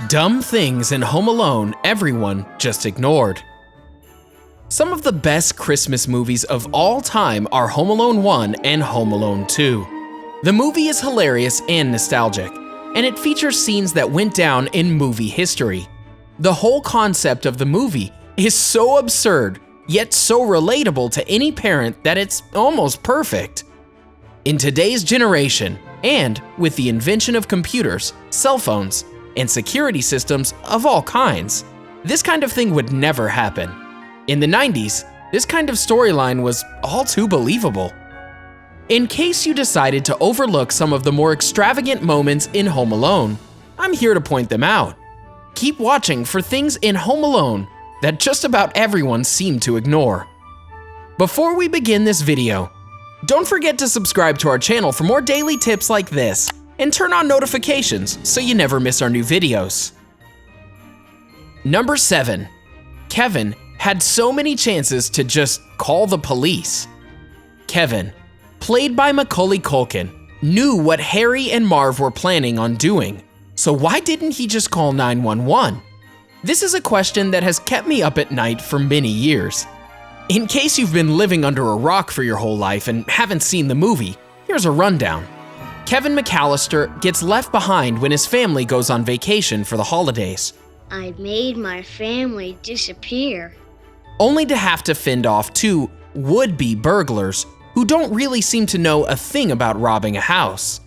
Dumb things in Home Alone everyone just ignored. Some of the best Christmas movies of all time are Home Alone 1 and Home Alone 2. The movie is hilarious and nostalgic, and it features scenes that went down in movie history. The whole concept of the movie is so absurd, yet so relatable to any parent that it's almost perfect. In today's generation, and with the invention of computers, cell phones, and security systems of all kinds, this kind of thing would never happen. In the 90s, this kind of storyline was all too believable. In case you decided to overlook some of the more extravagant moments in Home Alone, I'm here to point them out. Keep watching for things in Home Alone that just about everyone seemed to ignore. Before we begin this video, don't forget to subscribe to our channel for more daily tips like this, and turn on notifications so you never miss our new videos. Number 7. Kevin had so many chances to just call the police. Kevin, played by Macaulay Culkin, knew what Harry and Marv were planning on doing, so why didn't he just call 911? This is a question that has kept me up at night for many years. In case you've been living under a rock for your whole life and haven't seen the movie, here's a rundown. Kevin McAlister gets left behind when his family goes on vacation for the holidays. I made my family disappear. Only to have to fend off two would-be burglars who don't really seem to know a thing about robbing a house.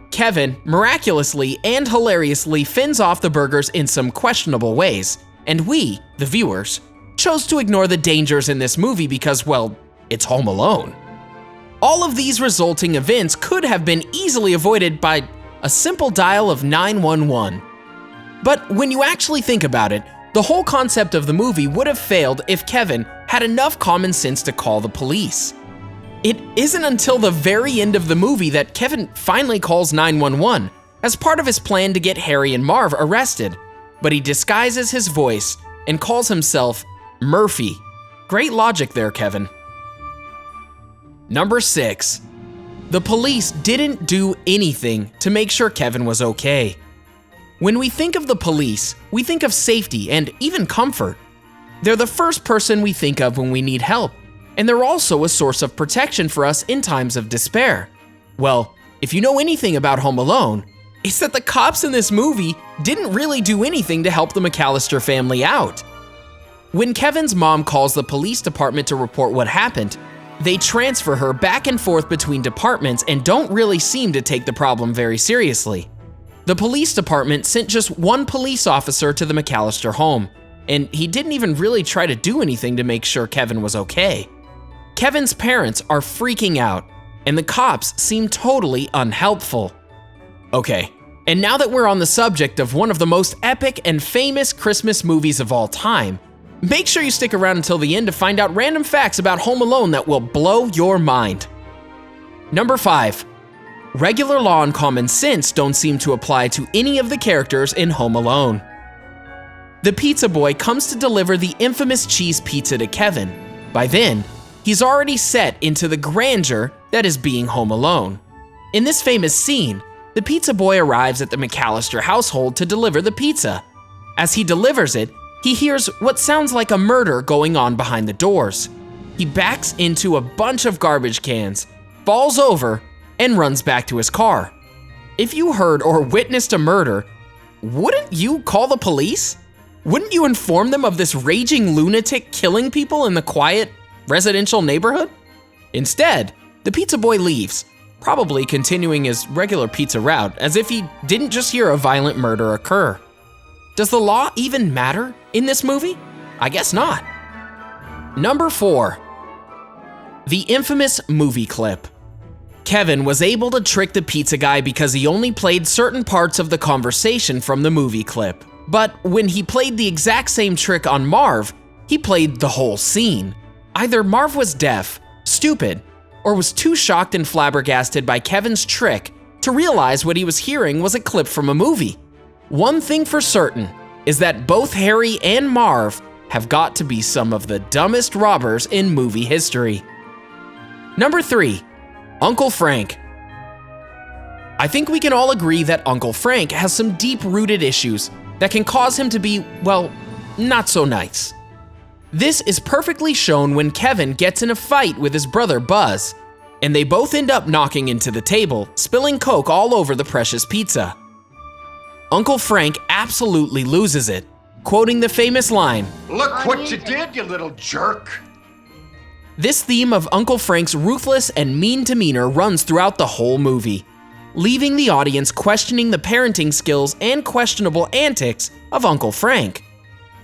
Kevin miraculously and hilariously fends off the burglars in some questionable ways, and we, the viewers, chose to ignore the dangers in this movie because, well, it's Home Alone. All of these resulting events could have been easily avoided by a simple dial of 911. But when you actually think about it, the whole concept of the movie would have failed if Kevin had enough common sense to call the police. It isn't until the very end of the movie that Kevin finally calls 911 as part of his plan to get Harry and Marv arrested, but he disguises his voice and calls himself Murphy. Great logic there, Kevin. Number 6. The police didn't do anything to make sure Kevin was okay. When we think of the police, we think of safety and even comfort. They're the first person we think of when we need help, and they're also a source of protection for us in times of despair. Well, if you know anything about Home Alone, it's that the cops in this movie didn't really do anything to help the McAlister family out. When Kevin's mom calls the police department to report what happened, they transfer her back and forth between departments and don't really seem to take the problem very seriously. The police department sent just one police officer to the McAlister home, and he didn't even really try to do anything to make sure Kevin was okay. Kevin's parents are freaking out, and the cops seem totally unhelpful. Okay, and now that we're on the subject of one of the most epic and famous Christmas movies of all time, make sure you stick around until the end to find out random facts about Home Alone that will blow your mind. Number 5. Regular law and common sense don't seem to apply to any of the characters in Home Alone. The pizza boy comes to deliver the infamous cheese pizza to Kevin. By then, he's already set into the grandeur that is being Home Alone. In this famous scene, the pizza boy arrives at the McAlister household to deliver the pizza. As he delivers it, he hears what sounds like a murder going on behind the doors. He backs into a bunch of garbage cans, falls over, and runs back to his car. If you heard or witnessed a murder, wouldn't you call the police? Wouldn't you inform them of this raging lunatic killing people in the quiet residential neighborhood? Instead, the pizza boy leaves, probably continuing his regular pizza route as if he didn't just hear a violent murder occur. Does the law even matter in this movie? I guess not. Number 4. The infamous movie clip. Kevin was able to trick the pizza guy because he only played certain parts of the conversation from the movie clip. But when he played the exact same trick on Marv, he played the whole scene. Either Marv was deaf, stupid, or was too shocked and flabbergasted by Kevin's trick to realize what he was hearing was a clip from a movie. One thing for certain is that both Harry and Marv have got to be some of the dumbest robbers in movie history. Number 3. Uncle Frank. I think we can all agree that Uncle Frank has some deep-rooted issues, that can cause him to be, well, not so nice. This is perfectly shown when Kevin gets in a fight with his brother Buzz, and they both end up knocking into the table, spilling Coke all over the precious pizza. Uncle Frank absolutely loses it, quoting the famous line, "Look what you did, you little jerk." This theme of Uncle Frank's ruthless and mean demeanor runs throughout the whole movie, leaving the audience questioning the parenting skills and questionable antics of Uncle Frank.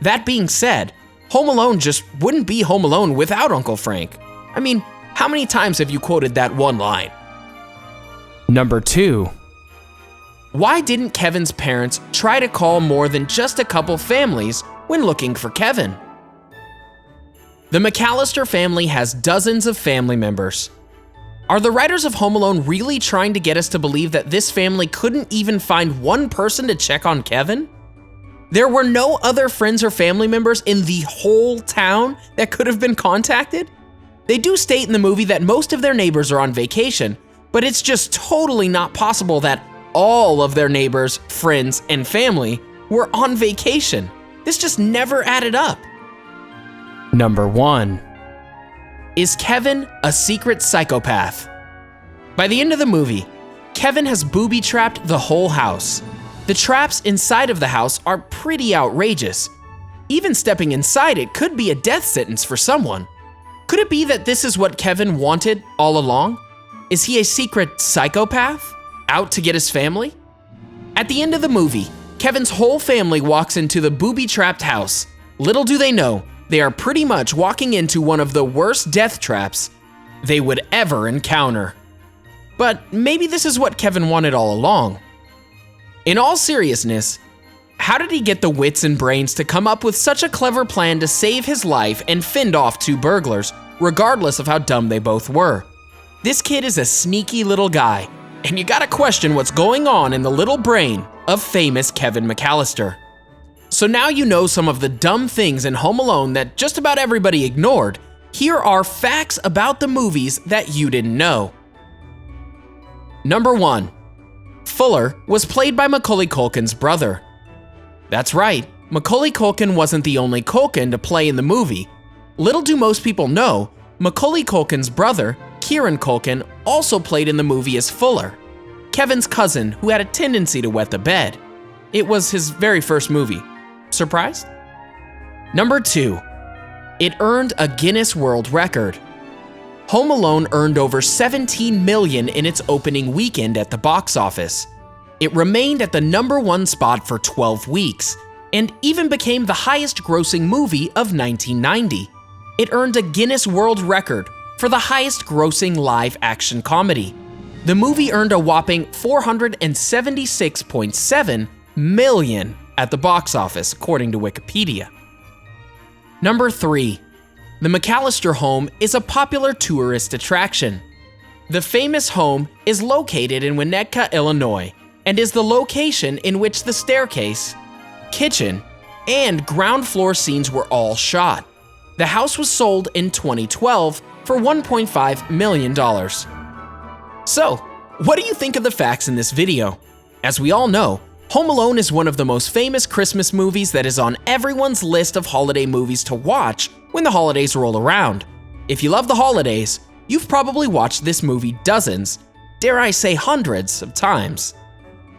That being said, Home Alone just wouldn't be Home Alone without Uncle Frank. I mean, how many times have you quoted that one line? Number 2. Why didn't Kevin's parents try to call more than just a couple families when looking for Kevin? The McAlister family has dozens of family members. Are the writers of Home Alone really trying to get us to believe that this family couldn't even find one person to check on Kevin? There were no other friends or family members in the whole town that could have been contacted? They do state in the movie that most of their neighbors are on vacation, but it's just totally not possible that all of their neighbors, friends, and family were on vacation. This just never added up. Number 1. Is Kevin a secret psychopath? By the end of the movie, Kevin has booby-trapped the whole house. The traps inside of the house are pretty outrageous. Even stepping inside it could be a death sentence for someone. Could it be that this is what Kevin wanted all along? Is he a secret psychopath, out to get his family? At the end of the movie, Kevin's whole family walks into the booby-trapped house. Little do they know, they are pretty much walking into one of the worst death traps they would ever encounter. But maybe this is what Kevin wanted all along. In all seriousness, how did he get the wits and brains to come up with such a clever plan to save his life and fend off 2 burglars, regardless of how dumb they both were? This kid is a sneaky little guy, and you gotta question what's going on in the little brain of famous Kevin McAlister. So now you know some of the dumb things in Home Alone that just about everybody ignored. Here are facts about the movies that you didn't know. Number 1. Fuller was played by Macaulay Culkin's brother. That's right, Macaulay Culkin wasn't the only Culkin to play in the movie. Little do most people know, Macaulay Culkin's brother, Kieran Culkin, also played in the movie as Fuller, Kevin's cousin who had a tendency to wet the bed. It was his very first movie. Surprised? Number 2. It earned a Guinness World Record. Home Alone earned over $17 million in its opening weekend at the box office. It remained at the number 1 spot for 12 weeks, and even became the highest grossing movie of 1990. It earned a Guinness World Record for the highest grossing live action comedy. The movie earned a whopping $476.7 million at the box office, according to Wikipedia. Number 3. The McAlister Home is a popular tourist attraction. The famous home is located in Winnetka, Illinois, and is the location in which the staircase, kitchen, and ground floor scenes were all shot. The house was sold in 2012 for $1.5 million. So, what do you think of the facts in this video? As we all know, Home Alone is one of the most famous Christmas movies that is on everyone's list of holiday movies to watch when the holidays roll around. If you love the holidays, you've probably watched this movie dozens, dare I say hundreds of times.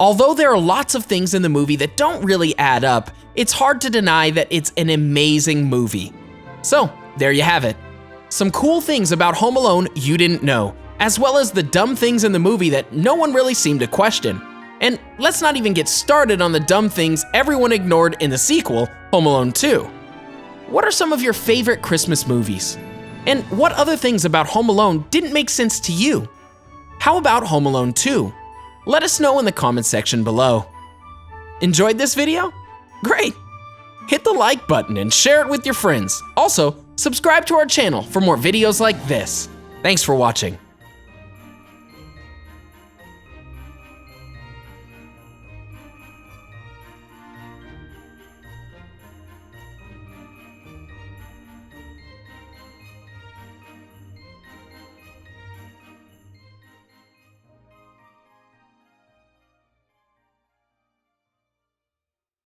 Although there are lots of things in the movie that don't really add up, it's hard to deny that it's an amazing movie. So, there you have it. Some cool things about Home Alone you didn't know, as well as the dumb things in the movie that no one really seemed to question. And let's not even get started on the dumb things everyone ignored in the sequel, Home Alone 2. What are some of your favorite Christmas movies? And what other things about Home Alone didn't make sense to you? How about Home Alone 2? Let us know in the comment section below. Enjoyed this video? Great! Hit the like button and share it with your friends. Also, subscribe to our channel for more videos like this. Thanks for watching.